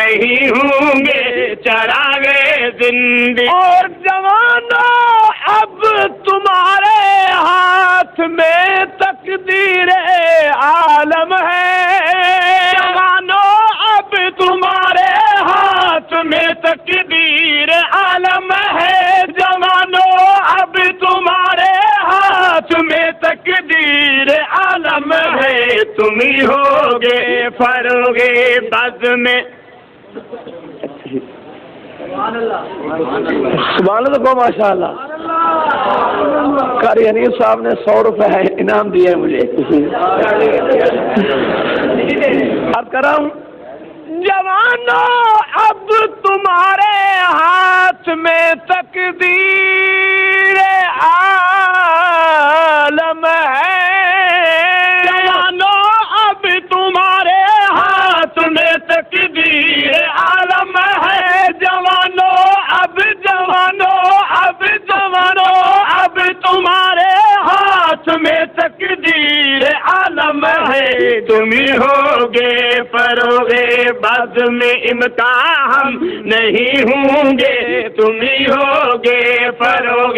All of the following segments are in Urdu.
نہیں ہوں گے چراغے زندگی۔ اور جوانوں اب تمہارے ہاتھ میں تقدیر عالم ہے، جوانوں اب تمہارے ہاتھ میں تقدیر عالم ہے، جوانوں اب تمہارے ہاتھ میں تقدیر عالم ہے، تم ہی ہوگے فروغ بز میں۔ سبحان اللہ کو ماشاء اللہ۔ قاری حنیف صاحب نے 100 روپے انعام دیے مجھے۔ اب کر رہا ہوں، جوانوں اب تمہارے ہاتھ میں تقدیر عالم ہے، جوانوں اب تمہارے ہاتھ میں تقدیر عالم ہے، جوانوں اب تمہارے ہاتھ میں تقدیر عالم ہے، تم ہی ہوگے فروغ بز میں امکان ہم نہیں ہوں گے، تم ہی ہوگے فروغ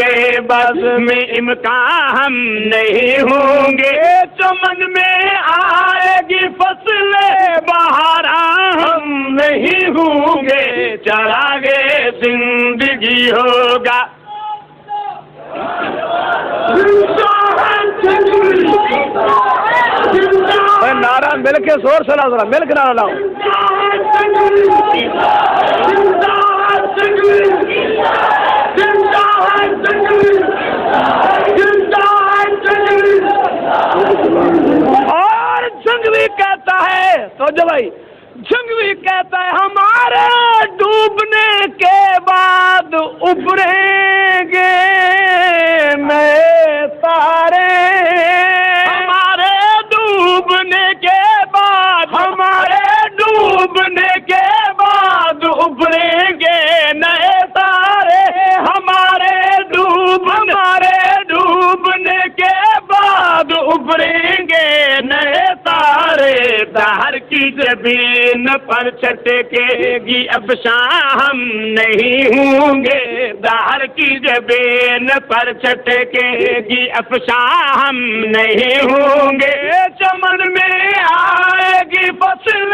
بز میں امکان ہم نہیں ہوں گے، چمن میں آئے گی فصل بہارا ہم نہیں ہوں گے چراغے زندگی ہوگا۔ نعرہ مل کے زور سے لاؤ، ذرا مل کے نعرہ لاؤ۔ اور جنگوی کہتا ہے، تو جو بھائی جنگوی کہتا ہے ہمارے ڈوبنے کے بعد ابھریں گے نئے تارے، ہمارے ڈوبنے کے بعد ابھریں گے نئے تارے، ہمارے ڈوبنے کے بعد ابھریں گے نئے تارے، دہر کی زمین پر چھٹکے گی اب شام ہم نہیں ہوں گے، دہر کی زمین پر چھٹکے گی اب شام ہم نہیں ہوں گے، چمن میں آئے گی فصل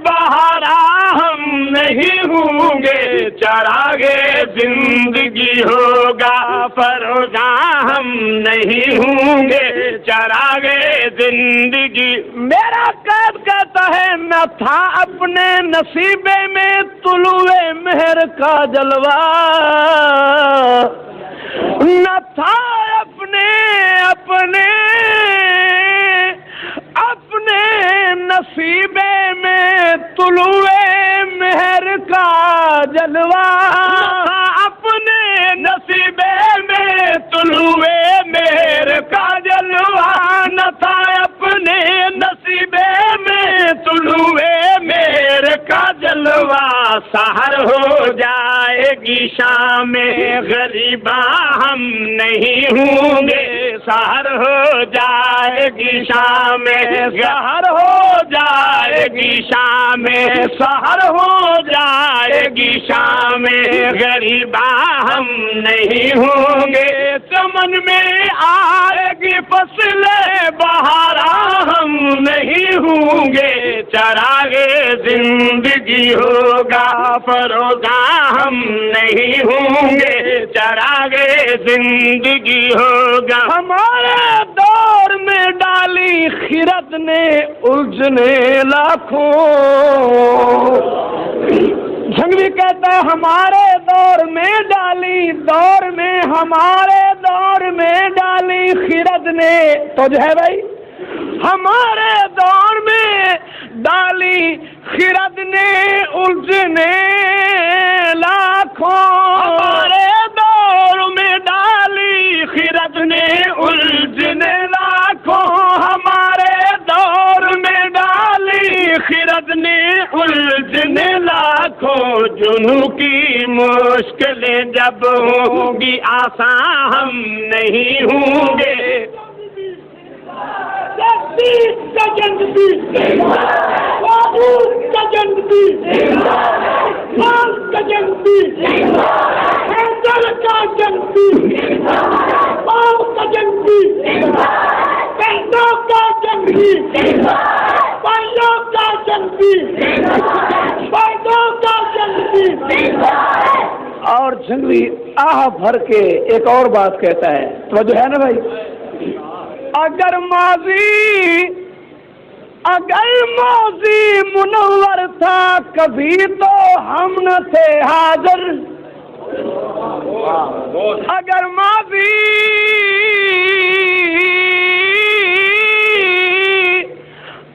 بہارا ہم نہیں ہوں گے، چراغے زندگی ہوگا فروغاں ہم نہیں ہوں گے، چراغے زندگی۔ میرا قید کہتا ہے نہ تھا اپنے نصیبے میں طلوع مہر کا جلوہ، نہ تھا اپنے نصیبے میں طلوع مہر کا جلوہ، اپنے نصیبے میں طلوع مہر کا جلوہ، نہ تھا اپنے نصیبے میں طلوع مہر کا جلوہ، سحر ہو جائے گی شام غریباں ہم نہیں ہوں گے، سحر ہو جائے گی شام، سحر ہو جائے گی شام، سحر ہو جائے گی شام غریباں ہم نہیں ہوں گے، چمن میں آئے گی فصل بہارا ہم نہیں ہوں گے، چراغے زندگی ہوگا فروغاں ہم نہیں ہوں گے، چراغے زندگی ہوگا۔ ہمارے دور میں ڈالی خرد نے الجھنے لاکھوں، جھنگوی کہتا ہے ہمارے دور میں ڈالی خرد نے، تو جو ہے بھائی ہمارے دور میں ڈالی خرد نے الجھنے لاکھوں، ہمارے دور میں ڈالی خرد نے الجھنے لاکھوں، ہمارے دور میں ڈالی خرد نے الجھنے لاکھوں، جنوں کی مشکلیں جب ہوں گی آسان ہم نہیں ہوں گے، کا جنتی کا جنتی حیدر کا جنتی کا جنتی پہنوں کا جنتی پہنوں کا جنتی پہنوں کا جنتی. اور جنگلی آہ بھر کے ایک اور بات کہتا ہے، توجہ ہے نا بھائی. اگر ماضی منور تھا کبھی تو ہم نہ تھے حاضر.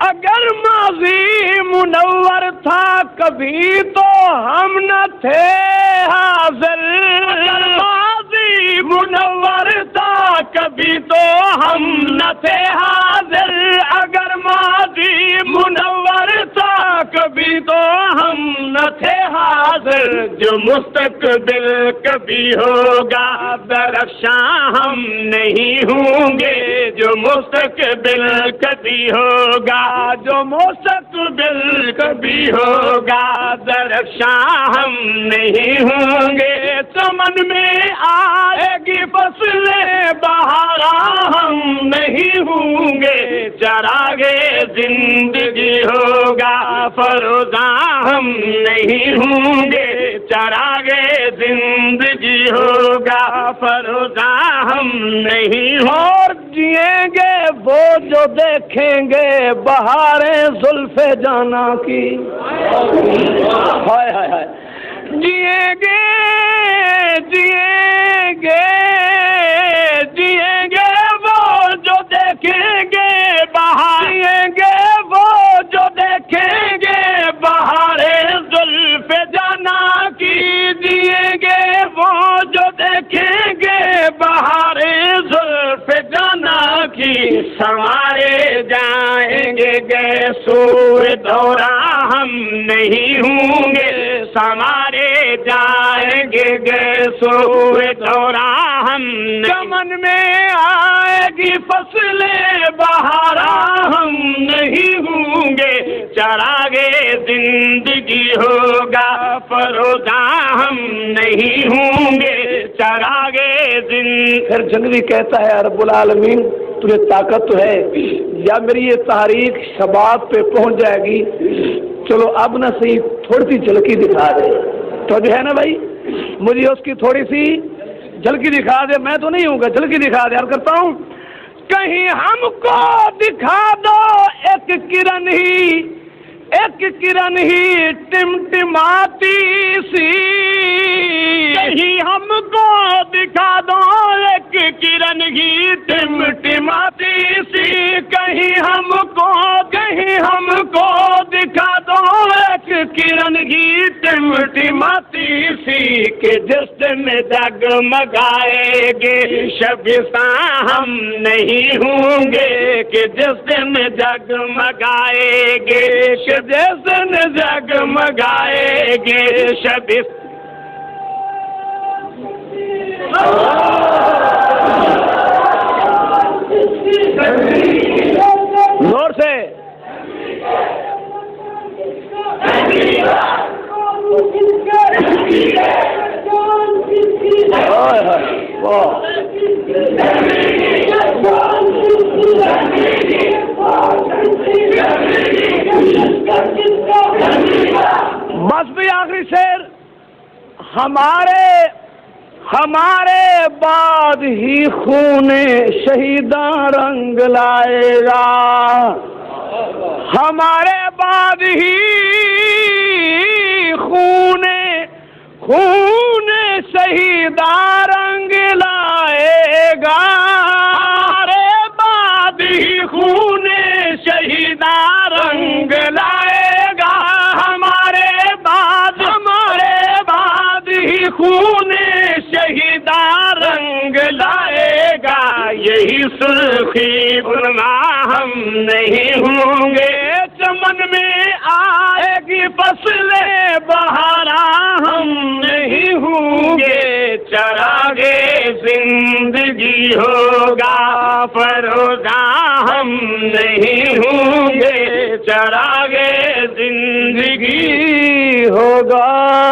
اگر ماضی منور تھا کبھی تو ہم نہ تھے حاضر. اگر ماضی منور تھا کبھی تو ہم نہ تھے حاضر. اگر ماضی منور تھا کبھی تو ہم نہ تھے حاضر. جو مستقبل کبھی ہوگا درخشاں ہم نہیں ہوں گے. جو مستقبل کبھی ہوگا، جو مستقبل کبھی ہوگا درخشاں ہم نہیں ہوں گے. چمن میں آئے گی فصل بہاراں ہم نہیں ہوں گے. چراغے زندگی ہوگا فروزاں ہم نہیں ہوں گے. چراغے زندگی ہوگا فروزاں ہم نہیں ہوں. اور جئیں گے وہ جو دیکھیں گے بہاریں زلف جانا کی. ہائے ہائے ہائے. جئیں گے وہ جو دیکھیں گے بہار. جئیں گے وہ جو دیکھیں گے بہاریں زلف جانا کی. جئیں گے وہ جو دیکھیں گے بہاریں زلف جانا کی. سنوارے جائیں گے سور دورہ ہم نہیں ہوں گے. سنوارے جائیں گے سور دورہ ہم. چمن میں آئے گی فصل بہارا ہم نہیں ہوں گے. چراغے زندگی ہوگا فروزاں ہم نہیں ہوں گے. چراغے زندگی. پھر جنگلی کہتا ہے رب العالمین تجھے طاقت تو ہے، یا میری یہ تحریک شباب پہ پہنچ جائے گی. چلو اب نہ صحیح تھوڑی سی جھلکی دکھا دے. تو جو ہے نا بھائی، مجھے اس کی تھوڑی سی جھلکی دکھا دے. میں تو نہیں ہوں گا، جھلکی دکھا دے. عرض کرتا ہوں کہیں ہم کو دکھا دو ایک کرن ہی ٹمٹماتی سی. کہیں ہم کو دکھا دو ایک کرن ہی ٹمٹماتی سی. کہیں ہم کو دکھا دو ایک کرن ہی ٹمٹماتی سی. کہ جس دن جگمگائے گے شبستاں ہم نہیں ہوں گے. کہ جس دن جگمگائے گے، جس دن جگمگائے گے شبستاں. زور سے بس بھی آخری شعر. ہمارے بعد ہی خون شہیداں رنگ لائے گا. ہمارے بعد ہی خون شہیداں رنگ لائے گا. ہمارے بعد ہی خون شہیداں رنگ لائے گا. ہمارے بعد ہی خون شہیداں رنگ لائے گا. یہی سرخی علماء ہم نہیں ہوں گے. چمن میں آئے گی فصل بہارا ہم نہیں ہوں گے. چراغے زندگی ہوگا فروزاں ہم نہیں ہوں گے. چراغے زندگی زندگی ہوگا